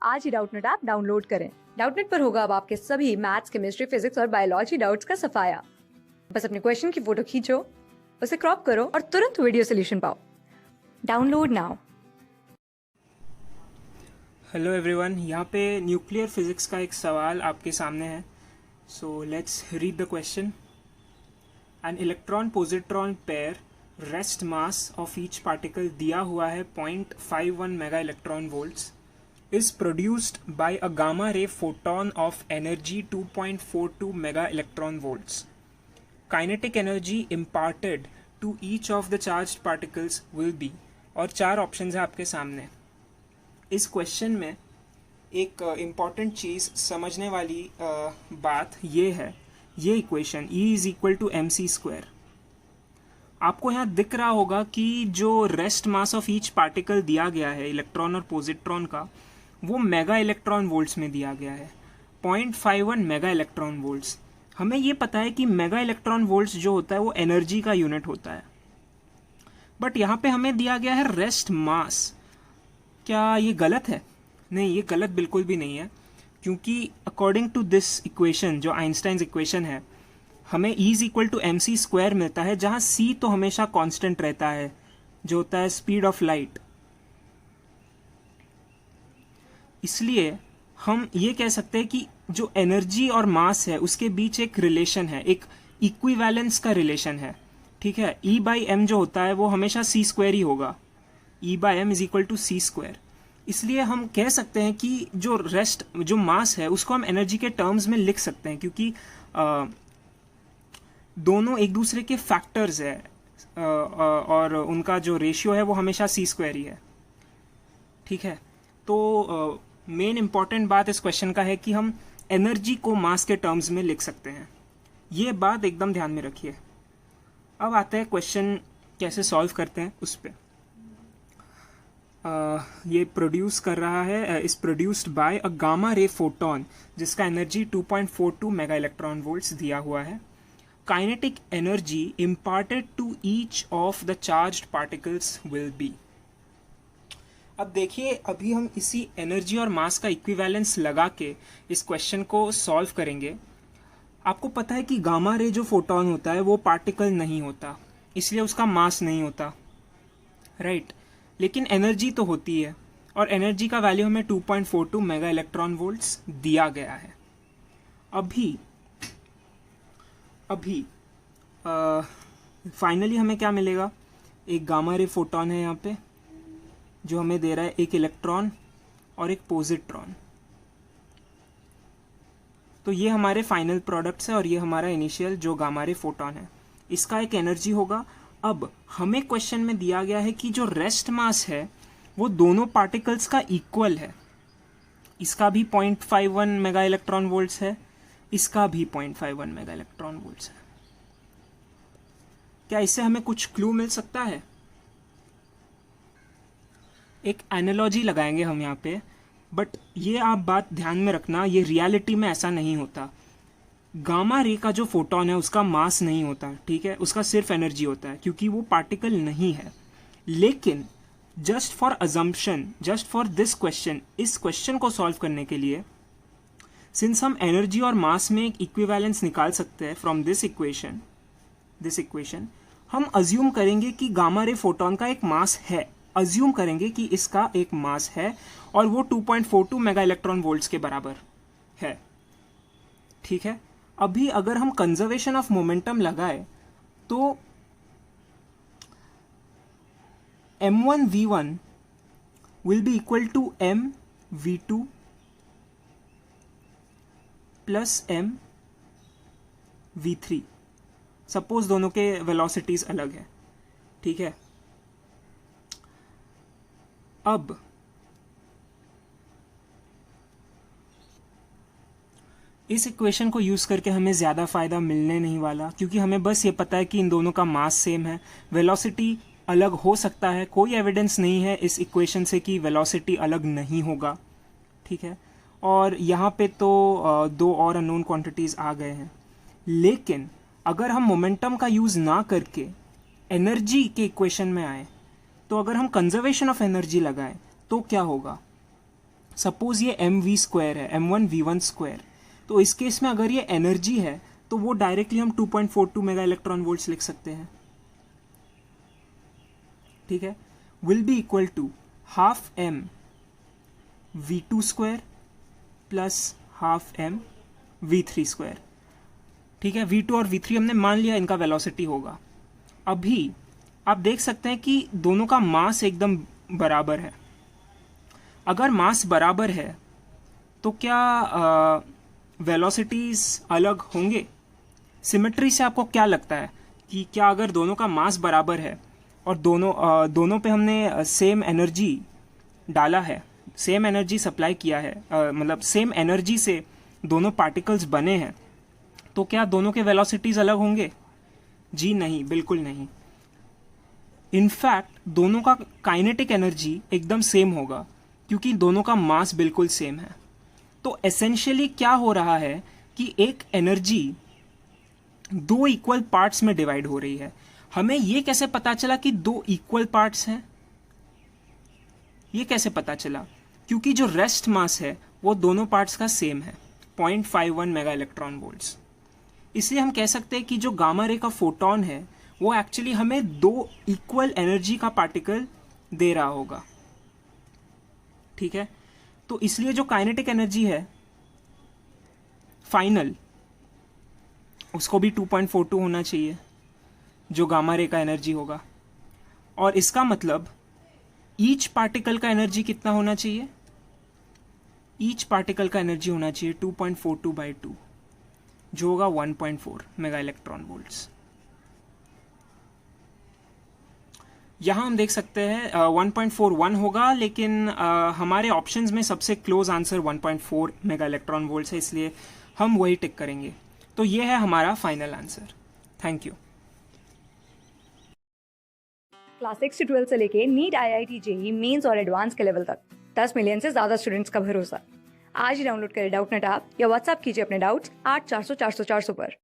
आज ही Doubtnut app download करें। Doubtnut पर होगा अब आपके सभी मैथ्स, केमिस्ट्री, फिजिक्स और बायोलॉजी डाउट्स का सफाया। बस अपने क्वेश्चन की फोटो खींचो, उसे क्रॉप करो और तुरंत वीडियो सोल्यूशन पाओ। Download now. हेलो एवरीवन, यहाँ पे न्यूक्लियर फिजिक्स का एक सवाल आपके सामने है। So let's read the question. An electron positron pair rest mass of each particle दिया हुआ है 0.51 mega electron volts is produced by a gamma ray photon of energy 2.42 mega electron volts. Kinetic energy imparted to each of the charged particles will be, और चार options है आपके सामने। इस question में एक इम्पॉर्टेंट चीज़ समझने वाली बात ये है, ये equation E is equal to mc²। आपको यहाँ दिख रहा होगा कि जो rest mass of each particle दिया गया है इलेक्ट्रॉन और पोजिट्रॉन का, वो मेगा इलेक्ट्रॉन वोल्ट्स में दिया गया है, 0.51 मेगा इलेक्ट्रॉन वोल्ट्स। हमें ये पता है कि मेगा इलेक्ट्रॉन वोल्ट्स जो होता है वो एनर्जी का यूनिट होता है, बट यहाँ पे हमें दिया गया है रेस्ट मास। क्या ये गलत है? नहीं, ये गलत बिल्कुल भी नहीं है, क्योंकि अकॉर्डिंग टू दिस इक्वेशन, जो आइंस्टाइन्स इक्वेशन है, हमें E is equal to mc² मिलता है, जहाँ C तो हमेशा कांस्टेंट रहता है, जो होता है स्पीड ऑफ लाइट। इसलिए हम ये कह सकते हैं कि जो एनर्जी और मास है उसके बीच एक रिलेशन है, एक इक्विवेलेंस का रिलेशन है। ठीक है, E/m जो होता है वो हमेशा c² ही होगा। E/m is equal to c²। इसलिए हम कह सकते हैं कि जो मास है उसको हम एनर्जी के टर्म्स में लिख सकते हैं, क्योंकि दोनों एक दूसरे के फैक्टर्स है और उनका जो रेशियो है वो हमेशा c² ही है। ठीक है, तो मेन इंपॉर्टेंट बात इस क्वेश्चन का है कि हम एनर्जी को मास के टर्म्स में लिख सकते हैं। ये बात एकदम ध्यान में रखिए। अब आते हैं क्वेश्चन कैसे सॉल्व करते हैं उस पर। ये प्रोड्यूस कर रहा है, is produced by a gamma ray photon, जिसका एनर्जी 2.42 मेगा इलेक्ट्रॉन वोल्ट्स दिया हुआ है। Kinetic energy imparted to each of the charged particles will be. अब देखिए, अभी हम इसी एनर्जी और मास का इक्विवेलेंस लगा के इस क्वेश्चन को सॉल्व करेंगे। आपको पता है कि गामा रे जो फोटोन होता है वो पार्टिकल नहीं होता, इसलिए उसका मास नहीं होता, राइट? लेकिन एनर्जी तो होती है, और एनर्जी का वैल्यू हमें 2.42 मेगा इलेक्ट्रॉन वोल्ट्स दिया गया है। अभी फाइनली हमें क्या मिलेगा? एक गामा रे फोटोन है यहाँ पे, जो हमें दे रहा है एक इलेक्ट्रॉन और एक पोजिट्रॉन। तो ये हमारे फाइनल प्रोडक्ट्स है और ये हमारा इनिशियल जो गामा रे फोटोन है, इसका एक एनर्जी होगा। अब हमें क्वेश्चन में दिया गया है कि जो रेस्ट मास है वो दोनों पार्टिकल्स का इक्वल है। इसका भी 0.51 मेगा इलेक्ट्रॉन वोल्ट्स है, इसका भी 0.51 मेगा इलेक्ट्रॉन वोल्ट्स है। क्या इससे हमें कुछ क्लू मिल सकता है? एक एनालॉजी लगाएंगे हम यहाँ पे, बट ये आप बात ध्यान में रखना, ये रियलिटी में ऐसा नहीं होता। गामा रे का जो फोटोन है उसका मास नहीं होता, ठीक है, उसका सिर्फ एनर्जी होता है, क्योंकि वो पार्टिकल नहीं है। लेकिन just for assumption, just for this question, इस क्वेश्चन को सॉल्व करने के लिए, सिंस हम एनर्जी और मास में एक इक्विवेलेंस निकाल सकते हैं फ्रॉम दिस इक्वेशन, हम अज्यूम करेंगे कि गामा रे फोटोन का एक मास है, अज्यूम करेंगे कि इसका एक मास है और वो 2.42 मेगा इलेक्ट्रॉन वोल्ट्स के बराबर है। ठीक है, अभी अगर हम कंजर्वेशन ऑफ मोमेंटम लगाए तो m1v1 will be equal to mv2 plus mv3। Suppose दोनों के वेलोसिटीज अलग है। ठीक है, अब इस इक्वेशन को यूज करके हमें ज्यादा फायदा मिलने नहीं वाला, क्योंकि हमें बस ये पता है कि इन दोनों का मास सेम है, वेलोसिटी अलग हो सकता है। कोई एविडेंस नहीं है इस इक्वेशन से कि वेलोसिटी अलग नहीं होगा। ठीक है, और यहाँ पे तो दो और अननोन क्वांटिटीज आ गए हैं। लेकिन अगर हम मोमेंटम का यूज ना करके एनर्जी के इक्वेशन में आए, तो अगर हम कंजर्वेशन ऑफ एनर्जी लगाएं तो क्या होगा? सपोज ये mv² है, m1v1², तो इस केस में अगर ये एनर्जी है तो वो डायरेक्टली हम 2.42 मेगा इलेक्ट्रॉन वोल्ट्स लिख सकते हैं, ठीक है, will be equal to half m v2² plus half m v3², ठीक है। v2 और v3 हमने मान लिया इनका वेलोसिटी होगा। अभी आप देख सकते हैं कि दोनों का मास एकदम बराबर है। अगर मास बराबर है तो क्या वेलोसिटीज अलग होंगे? सिमेट्री से आपको क्या लगता है कि क्या अगर दोनों का मास बराबर है और दोनों पे हमने सेम एनर्जी डाला है, सेम एनर्जी सप्लाई किया है, मतलब सेम एनर्जी से दोनों पार्टिकल्स बने हैं, तो क्या दोनों के वेलोसिटीज अलग होंगे? जी नहीं, बिल्कुल नहीं। इनफैक्ट दोनों का काइनेटिक एनर्जी एकदम सेम होगा क्योंकि दोनों का मास बिल्कुल सेम है। तो एसेंशियली क्या हो रहा है कि एक एनर्जी दो इक्वल पार्ट्स में डिवाइड हो रही है। हमें यह कैसे पता चला कि दो इक्वल पार्ट्स हैं? ये कैसे पता चला? क्योंकि जो रेस्ट मास है वो दोनों पार्ट्स का सेम है, 0.51 मेगा इलेक्ट्रॉन वोल्ट्स। इसलिए हम कह सकते हैं कि जो गामा रे का फोटोन है वो एक्चुअली हमें दो इक्वल एनर्जी का पार्टिकल दे रहा होगा, ठीक है। तो इसलिए जो काइनेटिक एनर्जी है फाइनल, उसको भी 2.42 होना चाहिए जो गामा रे का एनर्जी होगा। और इसका मतलब ईच पार्टिकल का एनर्जी कितना होना चाहिए? ईच पार्टिकल का एनर्जी होना चाहिए 2.42/2, जो होगा 1.4 मेगा इलेक्ट्रॉन वोल्ट्स। यहाँ हम देख सकते हैं 1.41 होगा, लेकिन हमारे ऑप्शंस में सबसे close answer 1.4 mega electron volts है, इसलिए हम वही टिक करेंगे। तो ये है हमारा final answer. Thank you. Class 6 से 12 से लेके नीट, IIT, JEE मेंस और एडवांस के लेवल तक 10 मिलियन से ज्यादा स्टूडेंट्स का भरोसा। आज ही डाउनलोड करें डाउटनेट ऐप या व्हाट्सएप कीजिए अपने डाउट्स 8400 400 400 पर।